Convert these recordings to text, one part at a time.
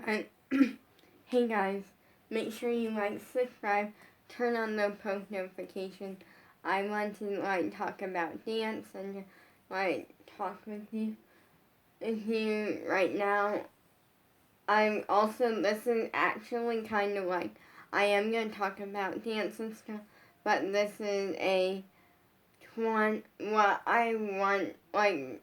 And hey guys, make sure you like, subscribe, turn on the post notifications. I want to talk about dance and talk with you right now. I'm also, this is actually kind of I am gonna talk about dance and stuff, but this is what I want,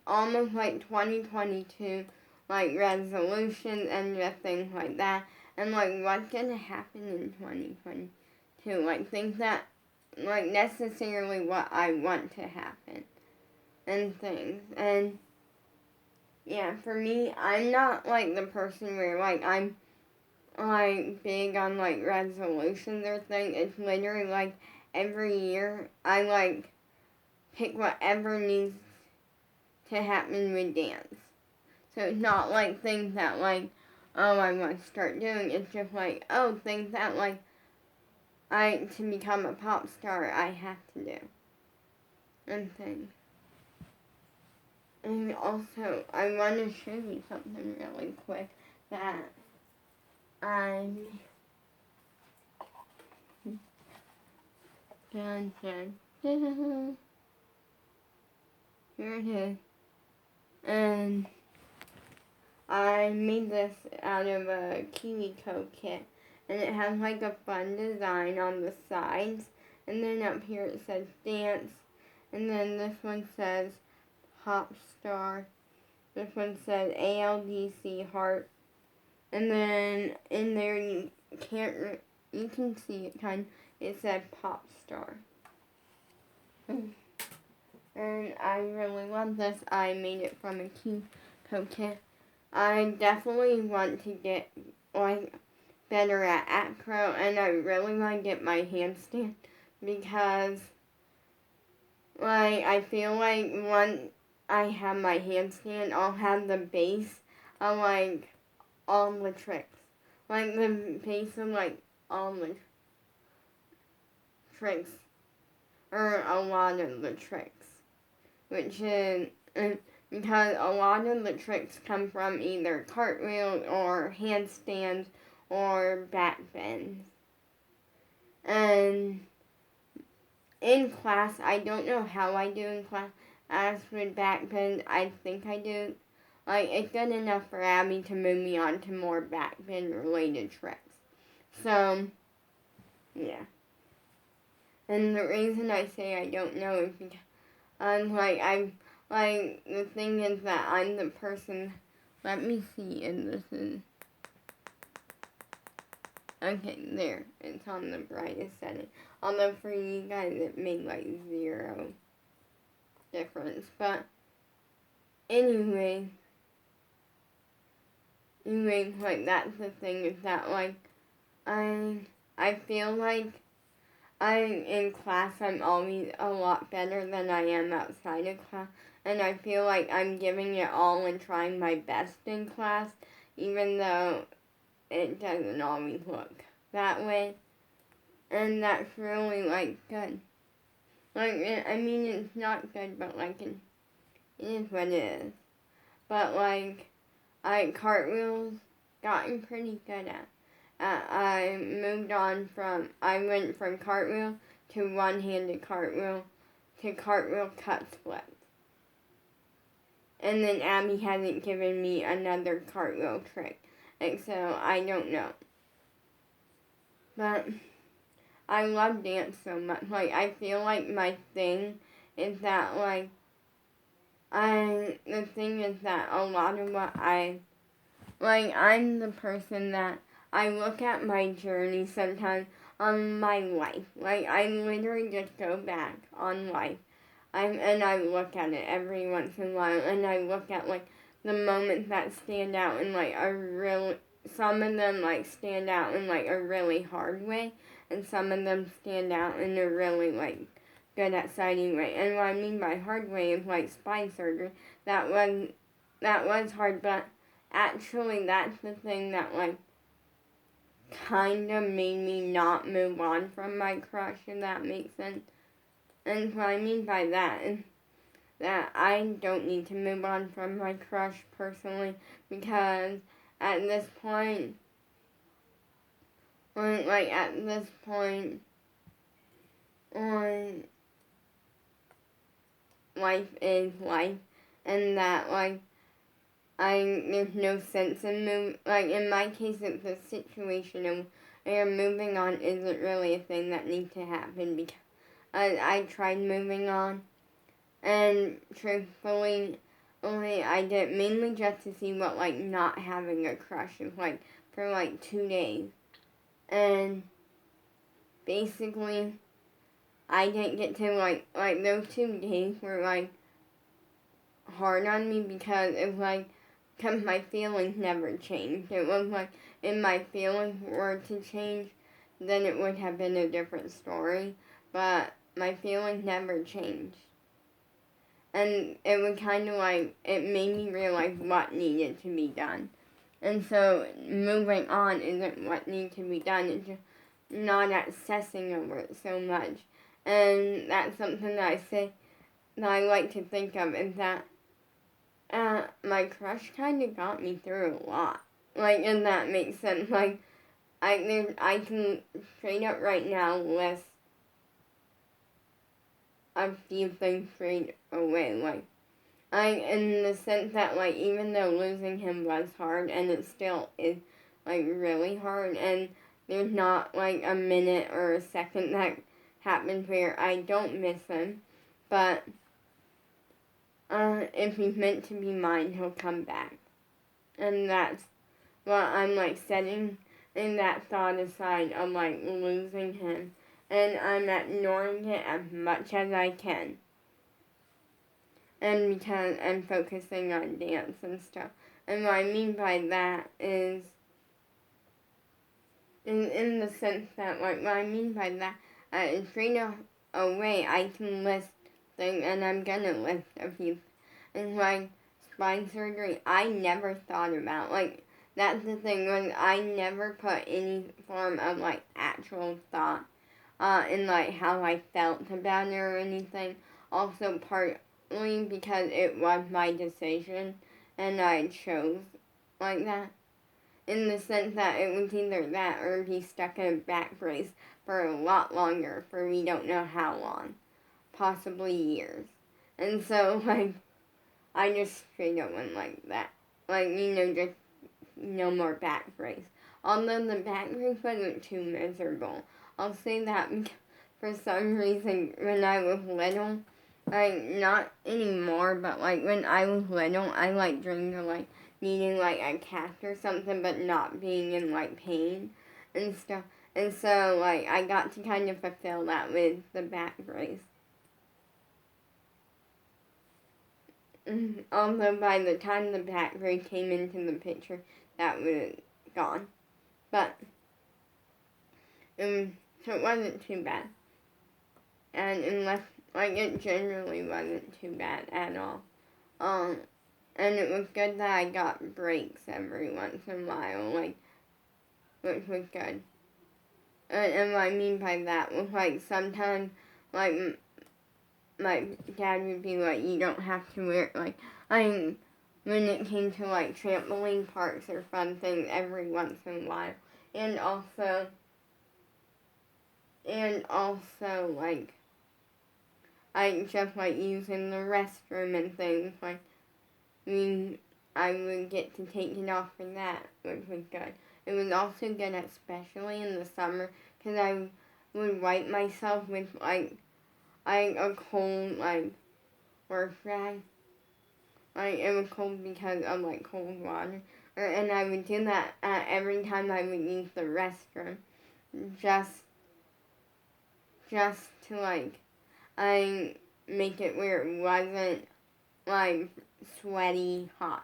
almost 2022, resolutions and just things like that, and what's gonna happen in 2022, things that, necessarily what I want to happen, and things, and yeah, for me, I'm not the person where I'm big on resolutions or things. It's literally every year I pick whatever needs to happen with dance. So it's not things that oh, I want to start doing. It's just oh, things that to become a pop star I have to do and things. And also I want to show you something really quick that I'm dun, dun, dun. Here it is. And I made this out of a KiwiCo kit. And it has a fun design on the sides. And then up here it says dance. And then this one says pop star. This one says ALDC heart. And then in there you can see it it said pop star. And I really love this. I made it from a KiwiCo kit. I definitely want to get better at acro, and I really want to get my handstand because I feel once I have my handstand, I'll have the base of all the tricks, the base of all the tricks, or a lot of the tricks, which is because a lot of the tricks come from either cartwheels or handstands or back bends. And in class, I don't know how I do in class. As with back bend, I think I do. It's good enough for Abby to move me on to more back bend related tricks. So, yeah. And the reason I say I don't know is because the thing is that I'm the person, let me see, and this is, okay, there, it's on the brightest setting. Although for you guys it made 0 difference, but anyway, that's the thing, is that I feel in class I'm always a lot better than I am outside of class, and I feel I'm giving it all and trying my best in class, even though it doesn't always look that way, and that's really good. I mean, it's not good, but it is what it is. But I cartwheels gotten pretty good at. I went from cartwheel to one-handed cartwheel to cartwheel cut splits. And then Abby hasn't given me another cartwheel trick, and so I don't know. But I love dance so much. I feel my thing is that the thing is that a lot of what I'm the person that I look at my journey sometimes on my life. I literally just go back on life. And I look at it every once in a while, and I look at the moments that stand out in some of them stand out in a really hard way, and some of them stand out in a really good at sighting way. And what I mean by hard way is spine surgery. That was hard, but actually that's the thing that kind of made me not move on from my crush, if that makes sense. And what I mean by that is that I don't need to move on from my crush personally, because at this point, like at this point, on life is life, and that like there's no sense in like in my case it's a situation where moving on isn't really a thing that needs to happen because I tried moving on, and truthfully only I did it mainly just to see what like not having a crush is like for like 2 days, and basically I didn't get to like those 2 days were like hard on me because it was like because my feelings never changed. It was like if my feelings were to change, then it would have been a different story. But my feelings never changed. And it was kind of like, it made me realize what needed to be done. And so moving on isn't what needs to be done. It's just not obsessing over it so much. And that's something that I like to think of is that my crush kind of got me through a lot. Like, and that makes sense. Like, I can straight up right now list a few things straight away. Like, in the sense that, like, even though losing him was hard, and it still is, like, really hard, and there's not, like, a minute or a second that happens where I don't miss him, but if he's meant to be mine, he'll come back. And that's what I'm like setting in that thought aside of like losing him. And I'm ignoring it as much as I can. And because I'm focusing on dance and stuff. And what I mean by that is in the sense that like what I mean by that is straight away I can list things, and I'm gonna list a few. And like spine surgery, I never thought about. Like that's the thing, when I never put any form of like actual thought in like how I felt about it or anything. Also partly because it was my decision and I chose like that. In the sense that it was either that or be stuck in a back brace for a lot longer, for we don't know how long. Possibly years. And so like I just straight up went like that. Like, just no more back brace. Although the back brace wasn't too miserable. I'll say that because for some reason when I was little, like, not anymore, but like when I was little, I like dreamed of like needing like a cast or something, but not being in like pain and stuff. And so like I got to kind of fulfill that with the back brace. Although by the time the back brace came into the picture, that was gone. But, so it wasn't too bad. And unless, like, it generally wasn't too bad at all. And it was good that I got breaks every once in a while, like, which was good. And what I mean by that was, like, sometimes, like, my dad would be like, you don't have to wear, like, when it came to, like, trampoline parks or fun things every once in a while. And also, like, I just, like, using the restroom and things, like, I would get to take it off for that, which was good. It was also good, especially in the summer, because I would wipe myself with, like a cold, like, work rag. Like, it was cold because of, like, cold water. And I would do that every time I would use the restroom. Just to, like, I make it where it wasn't, like, sweaty hot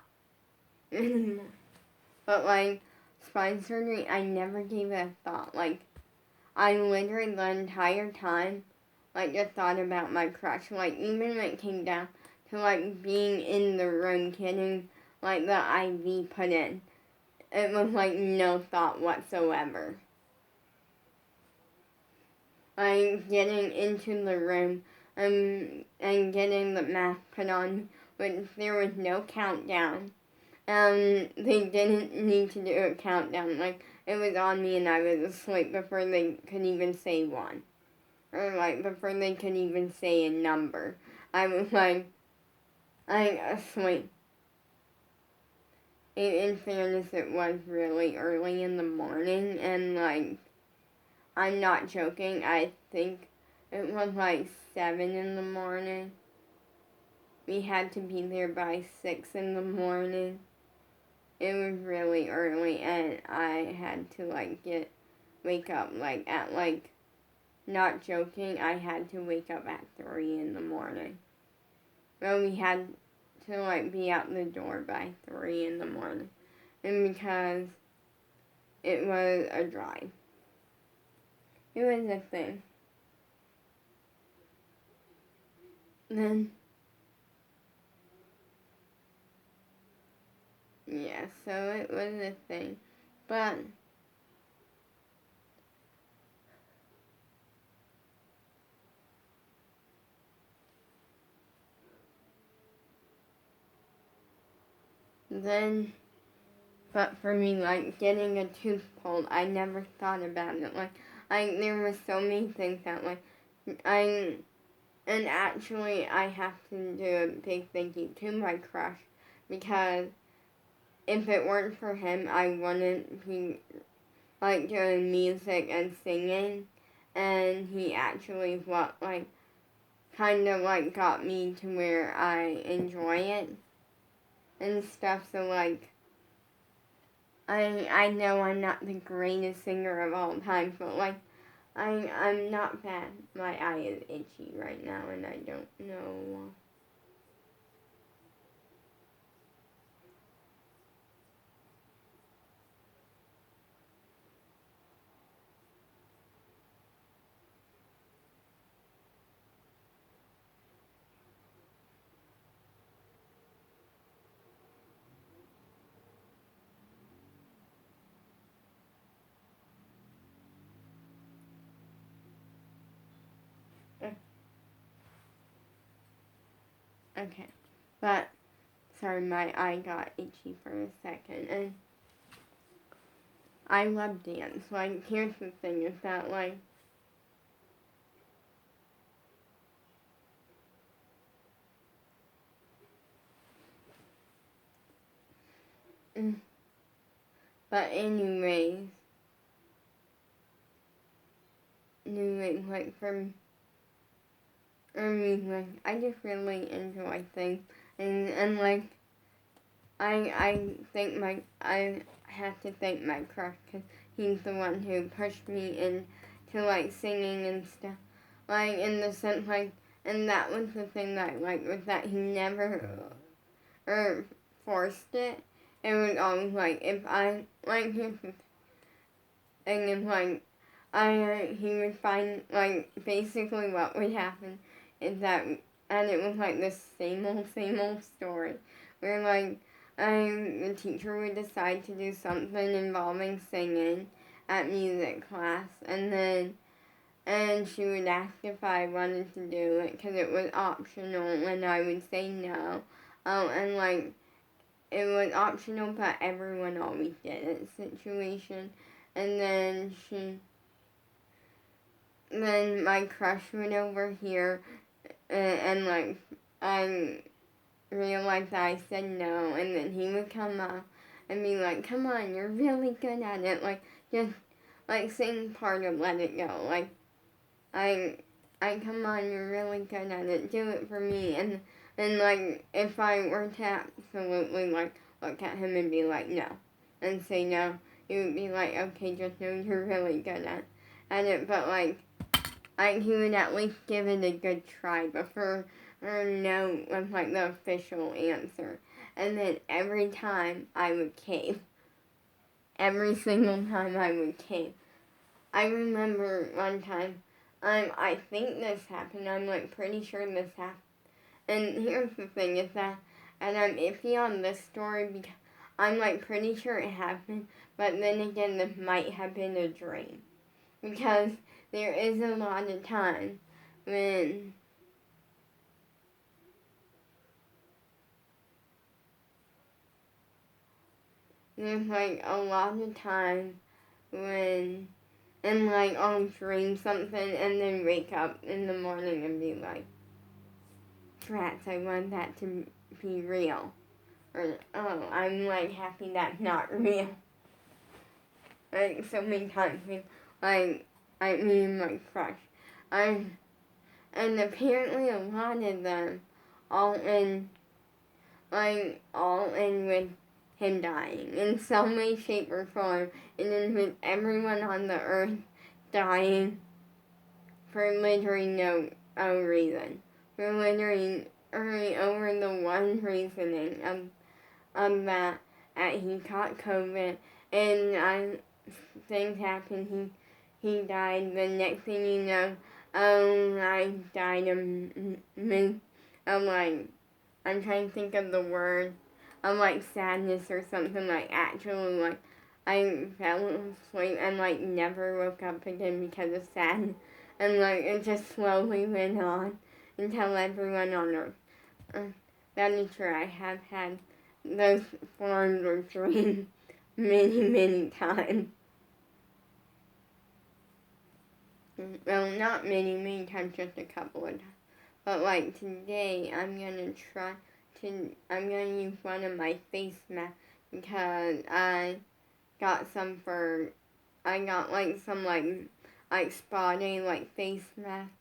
anymore. But, like, spine surgery, I never gave it a thought. Like, I literally the entire time, like, just thought about my crush. Like, even when it came down to, like, being in the room getting, like, the IV put in, it was, like, no thought whatsoever. Like, getting into the room and getting the mask put on, when there was no countdown. They didn't need to do a countdown. Like, it was on me and I was asleep before they could even say one. Or, like, before they could even say a number. I was, like asleep. In fairness, it was really early in the morning, and, like, I'm not joking, I think it was, like, 7 in the morning. We had to be there by 6 in the morning. It was really early, and I had to, like, wake up, like, at, like, not joking, I had to wake up at 3 in the morning. Well, we had to, like, be out the door by 3 in the morning. And because it was a drive. It was a thing. Then, yeah, so it was a thing. But then, but for me, like, getting a tooth pulled, I never thought about it. Like, there were so many things that, like, and actually, I have to do a big thank you to my crush, because if it weren't for him, I wouldn't be, like, doing music and singing, and he actually, kind of, like, got me to where I enjoy it and stuff, so, like, I know I'm not the greatest singer of all time, but, like, I'm not bad. My eye is itchy right now, and I don't know. Okay, but sorry, my eye got itchy for a second, and I love dance. Like, here's the thing: is that, like, mm, but anyways, like, like, I just really enjoy things, and like, I have to thank my crush, because he's the one who pushed me into, like, singing and stuff, like, in the sense, like, and that was the thing that I liked, was that he never forced it. It was always, like, if I, like, here's the thing, is, like, he would find, like, basically what would happen is that, and it was, like, the same old story, where, like, the teacher would decide to do something involving singing at music class, and she would ask if I wanted to do it, because it was optional, and I would say no. And, like, it was optional, but everyone always did it situation. And then my crush would overhear, and like, I realized that I said no, and then he would come up and be like, come on, you're really good at it, like, just, like, sing part of Let It Go, like, I come on, you're really good at it, do it for me, and like, if I were to absolutely, like, look at him and be like, no, and say no, he would be like, okay, just know you're really good at it, but, like, he would at least give it a good try before, or no was, like, the official answer, and then every time I would cave, every single time I would cave. I remember one time, I think this happened, I'm, like, pretty sure this happened. And here's the thing is that, and I'm iffy on this story because I'm, like, pretty sure it happened, but then again, this might have been a dream. Because there is a lot of time when there's like a lot of times when, and like I'll dream something and then wake up in the morning and be like, "Rats, I want that to be real," or "Oh, I'm like happy that's not real." Like so many times, like me and my crush, I and apparently a lot of them all in all in with him dying in some way, shape, or form, and then with everyone on the earth dying for literally no reason. For literally over the one reasoning of that he caught COVID, and things happened. He died. The next thing you know, I died of like, I'm trying to think of the word, of like sadness or something, like actually like I fell asleep and like never woke up again because of sadness, and like it just slowly went on until everyone on earth. That is true. I have had those forms of dreams many times. Well, not many times, just a couple of times. But like today, I'm gonna use one of my face masks because I got like some like spa day like face mask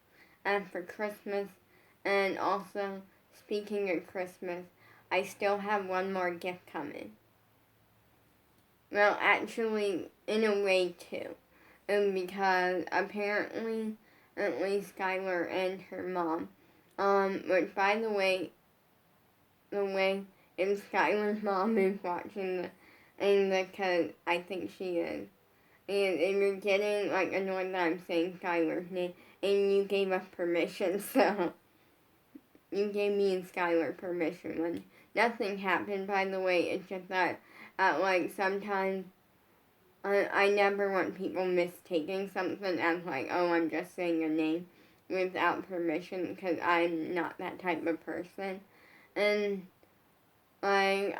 and for Christmas, and also speaking of Christmas, I still have one more gift coming. Well, actually, in a way too, because apparently, at least Skylar and her mom, which by the way, if Skylar's mom is watching because I think she is, and if you're getting like annoyed that I'm saying Skylar's name, and you gave us permission, so you gave me and Skylar permission when nothing happened. By the way, it's just that like sometimes I never want people mistaking something as like, oh, I'm just saying a name without permission, because I'm not that type of person. And like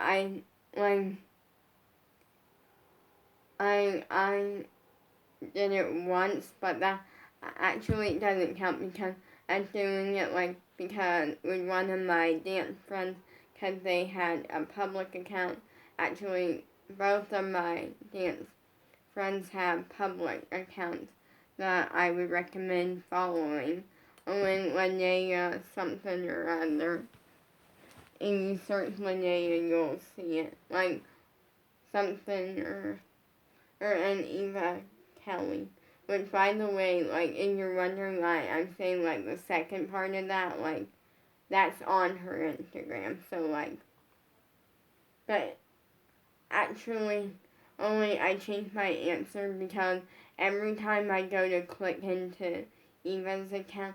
like I did it once, but that actually doesn't count because I'm doing it like because with one of my dance friends, because they had a public account. Actually, both of my dance friends have public accounts that I would recommend following. Linnea something or other. If you search Linnea, you'll see it. Like something or an Eva Kelly. Which, by the way, like, if you're wondering why I'm saying, like, the second part of that, like, that's on her Instagram. So, like, but actually, only I changed my answer because every time I go to click into Eva's account,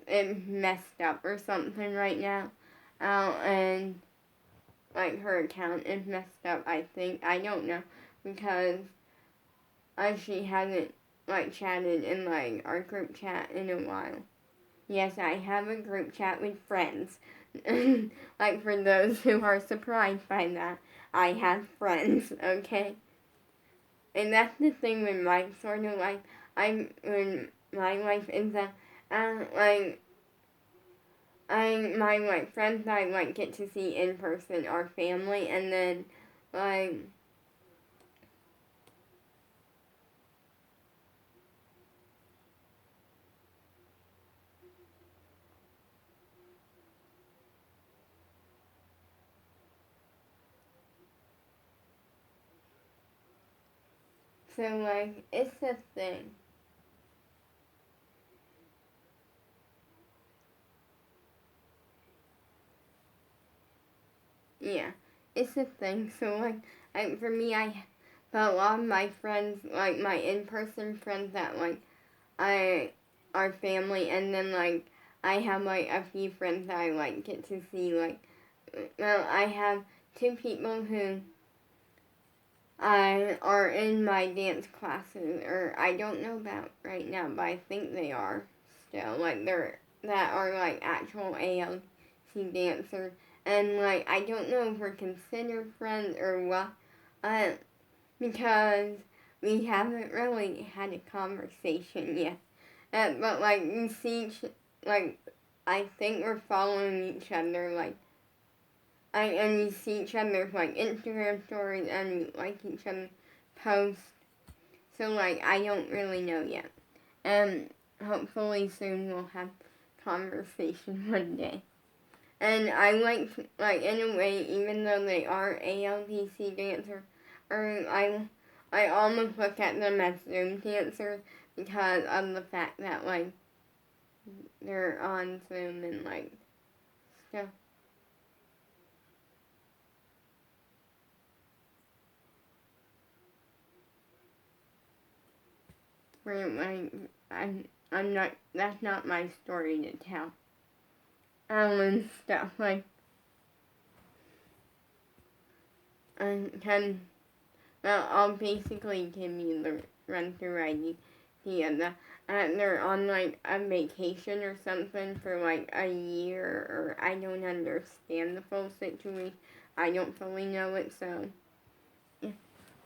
it messed up or something right now. And like her account is messed up, I think. I don't know because she hasn't like chatted in like our group chat in a while. Yes, I have a group chat with friends. Like for those who are surprised by that, I have friends, okay? And that's the thing with my sort of like when my life is that like my like friends that I like get to see in person are family, and then like so like it's a thing. Yeah, it's a thing. So for me, but a lot of my friends, like my in-person friends that like I are family, and then like I have like a few friends that I like get to see. Like, well, I have two people who I are in my dance classes, or I don't know about right now, but I think they are still. Like that are like actual ALC dancers, and like I don't know if we're considered friends or what, uh, because we haven't really had a conversation yet. But like we see each, like I think we're following each other, like and we see each other's like Instagram stories and we like each other's posts. So like I don't really know yet, and hopefully soon we'll have conversation one day. And I like in a way, even though they are ALDC dancers, or I almost look at them as Zoom dancers because of the fact that like they're on Zoom and like stuff. Where like I'm not, that's not my story to tell. And stuff like can well, I'll basically give you the run through idea that they're on like a vacation or something for like a year, or I don't understand the full situation. I don't fully know it, so yeah.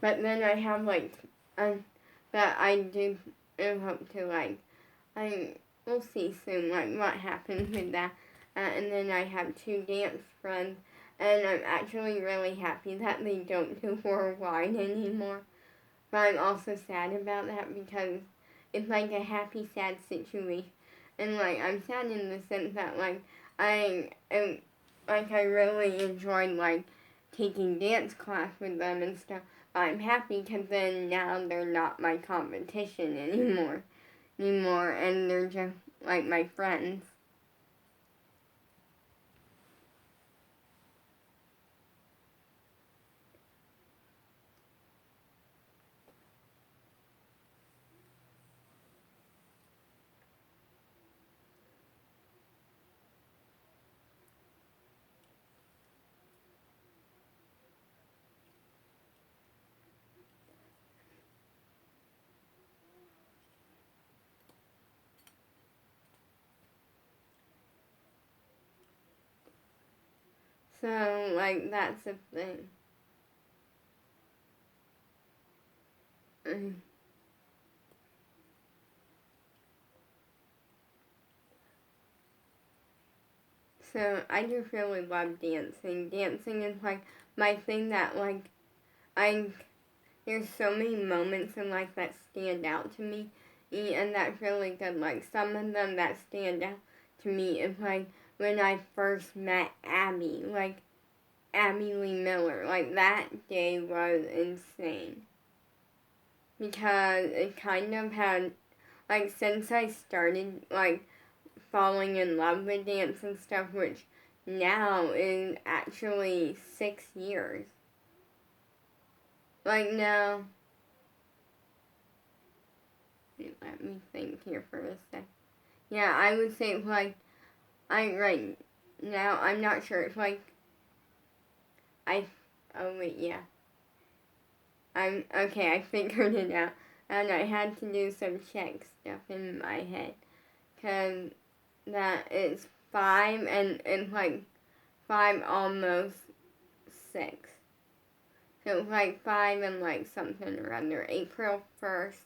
But then I have like that I do hope to like I we'll see soon like what happens with that. And then I have two dance friends, and I'm actually really happy that they don't do worldwide anymore. But I'm also sad about that because it's like a happy sad situation, and like I'm sad in the sense that like I am like I really enjoyed like taking dance class with them and stuff. But I'm happy because then now they're not my competition anymore, and they're just like my friends. So like that's the thing. Mm. So I just really love dancing. Dancing is like my thing that like I there's so many moments in life that stand out to me, and that's really good. Like some of them that stand out to me is like when I first met Abby, like Abby Lee Miller. Like that day was insane because it kind of had like since I started like falling in love with dance and stuff, which now is actually 6 years. Like now, let me think here for a sec. Yeah, I would say like I right now I'm not sure. It's like I oh wait yeah I'm okay. I figured it out, and I had to do some check stuff in my head, cause that is 5 and it's like 5 almost 6. So it's like 5 and like something or other. April 1st.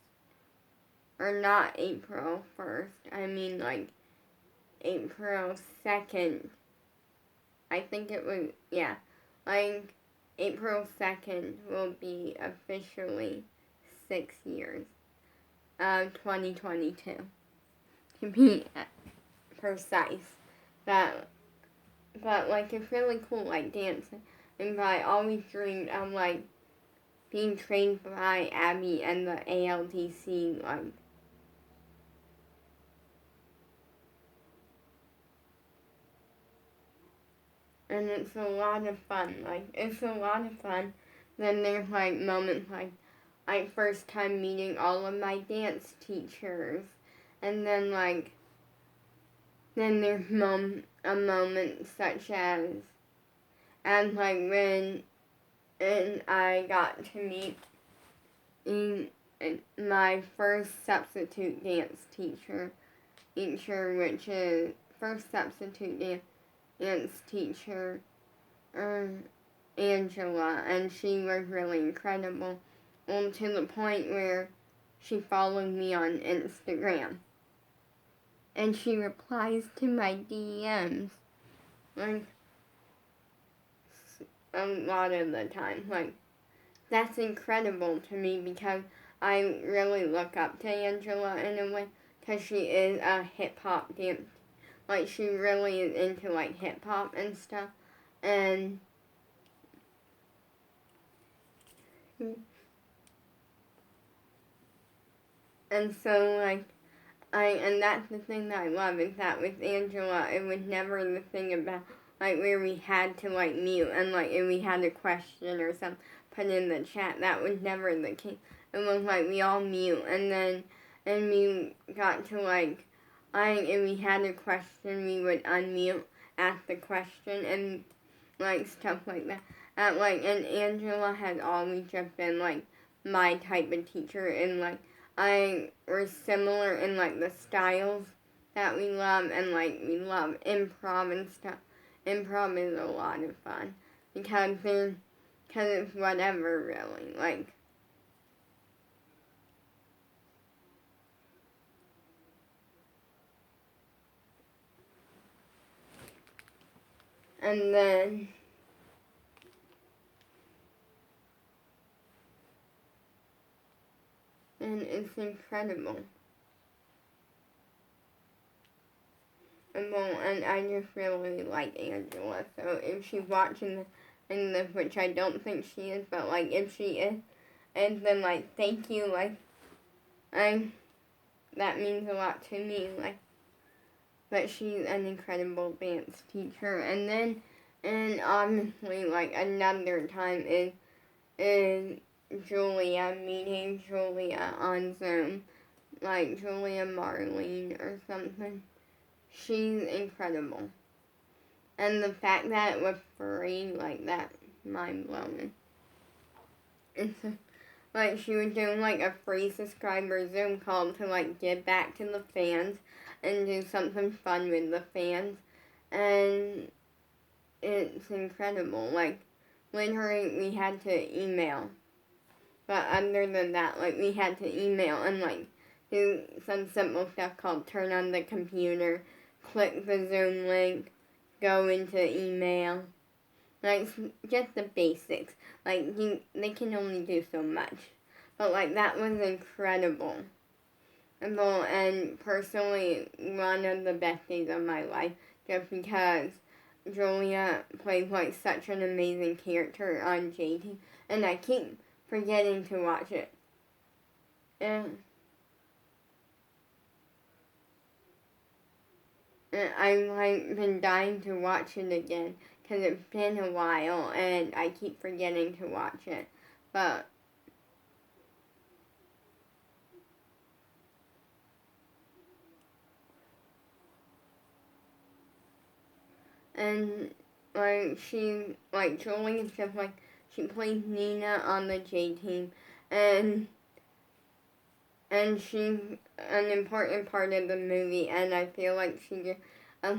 Or not April 1st. I mean like April 2nd. I think it was, yeah. Like April 2nd will be officially 6 years. 2022. To be precise. That, but like it's really cool like dancing. And I always dreamed of like being trained by Abby and the ALDC like and it's a lot of fun. Like it's a lot of fun. Then there's like moments like first time meeting all of my dance teachers, and then there's a moment such as like when and I got to meet in my first substitute dance teacher, which is first substitute dance teacher Angela, and she was really incredible, to the point where she followed me on Instagram, and she replies to my DMs, like, a lot of the time. Like, that's incredible to me because I really look up to Angela in a way, because she is a hip-hop dancer. Like, she really is into, like, hip-hop and stuff, and so, like, and that's the thing that I love, is that with Angela, it was never the thing about, like, where we had to, like, mute, and, like, if we had a question or something, put in the chat. That was never the case. It was, like, we all mute, and we got to, like, if we had a question, we would unmute, ask the question, and, like, stuff like that. And Angela has always just been, like, my type of teacher, and, like, we're similar in, like, the styles that we love, and, like, we love improv and stuff. Improv is a lot of fun, because it's whatever, really, like. And then, and it's incredible. And I just really like Angela. So if she's watching this, which I don't think she is, but, like, if she is, and then, like, thank you, like, that means a lot to me, like. But she's an incredible dance teacher. And obviously, like, another time is Julia, meeting Julia on Zoom, like Julia Marlene or something. She's incredible. And the fact that it was free, like, that's mind-blowing. Like, she was doing, like, a free subscriber Zoom call to, like, give back to the fans and do something fun with the fans. And it's incredible. Like, literally, we had to email. But other than that, like, we had to email and, like, do some simple stuff called turn on the computer, click the Zoom link, go into email. Like, just the basics. Like, they can only do so much. But, like, that was incredible. And personally, one of the best days of my life, just because Julia plays, like, such an amazing character on JT, and I keep forgetting to watch it. And I've, like, been dying to watch it again, because it's been a while, and I keep forgetting to watch it. But and, like, Julia's just, like, she plays Nina on the J team, and she's an important part of the movie, and I feel like she just,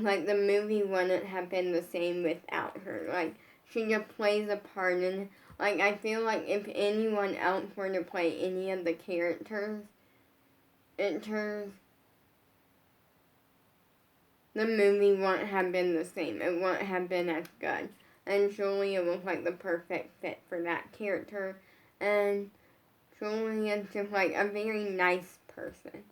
like, the movie wouldn't have been the same without her. Like, she just plays a part in, like, I feel like if anyone else were to play any of the characters, the movie wouldn't have been the same. It wouldn't have been as good. And Julia was, like, the perfect fit for that character. And Julia's just, like, a very nice person.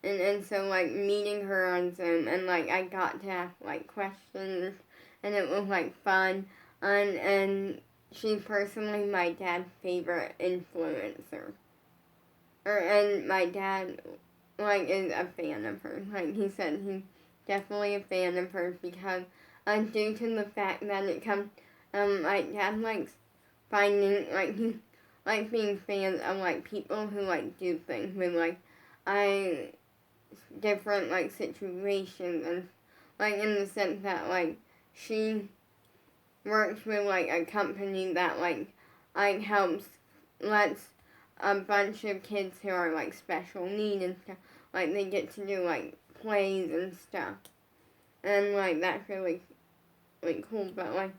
And so, like, meeting her on Zoom, and, like, I got to ask, like, questions, and it was, like, fun. And she's personally my dad's favorite influencer. And my dad, like, is a fan of her. Like, he said he's definitely a fan of hers because, due to the fact that it comes, my dad likes finding, like, he likes being fans of, like, people who, like, do things with, like, different, like, situations, and, like, in the sense that, like, she works with, like, a company that, like lets a bunch of kids who are, like, special needs and stuff, like, they get to do, like, plays and stuff, and, like, that's really, like, cool. But, like,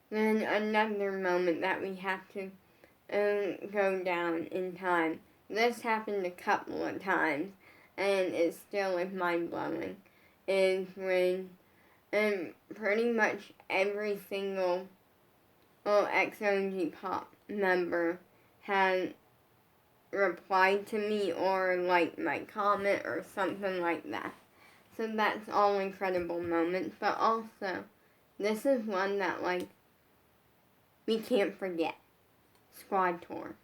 then another moment that we have to go down in time. This happened a couple of times, and it still is mind-blowing, is when pretty much every single XOG Pop member had replied to me or liked my comment or something like that. So that's all incredible moments, but also, this is one that, like, we can't forget. Squad Tour.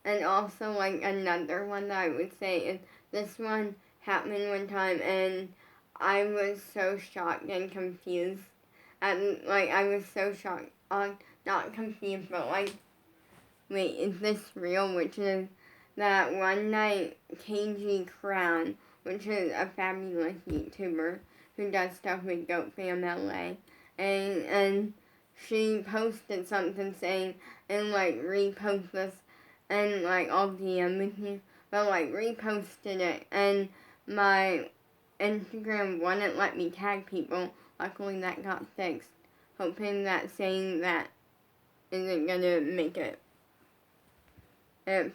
And also, like, another one that I would say is this one happened one time and I was so shocked and confused. And, like, I was so shocked. Not confused, but, like, wait, is this real? Which is that one night, KG Crown, which is a fabulous YouTuber who does stuff with Goat Fam LA, and she posted something saying, and like repost this, and like I'll DM with you, but like reposted it, and my Instagram wouldn't let me tag people. Luckily that got fixed. Hoping that saying that isn't gonna make it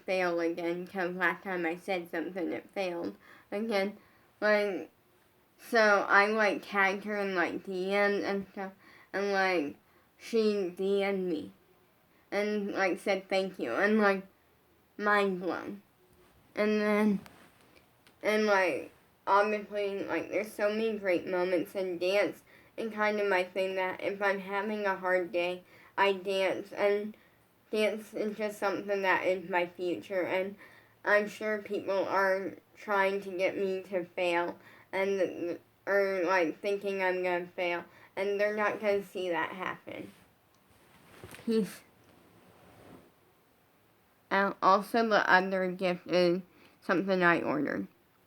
fail again, because last time I said something it failed again. Like, so I like tagged her in like DMs and stuff, and like she DM'd me and like said thank you, and like mind blown. And like obviously like there's so many great moments in dance, and kind of my thing that if I'm having a hard day, I dance, and dance is just something that is my future, and I'm sure people are trying to get me to fail, and or like thinking I'm gonna fail, and they're not gonna see that happen. Peace. Also, the other gift is something I ordered.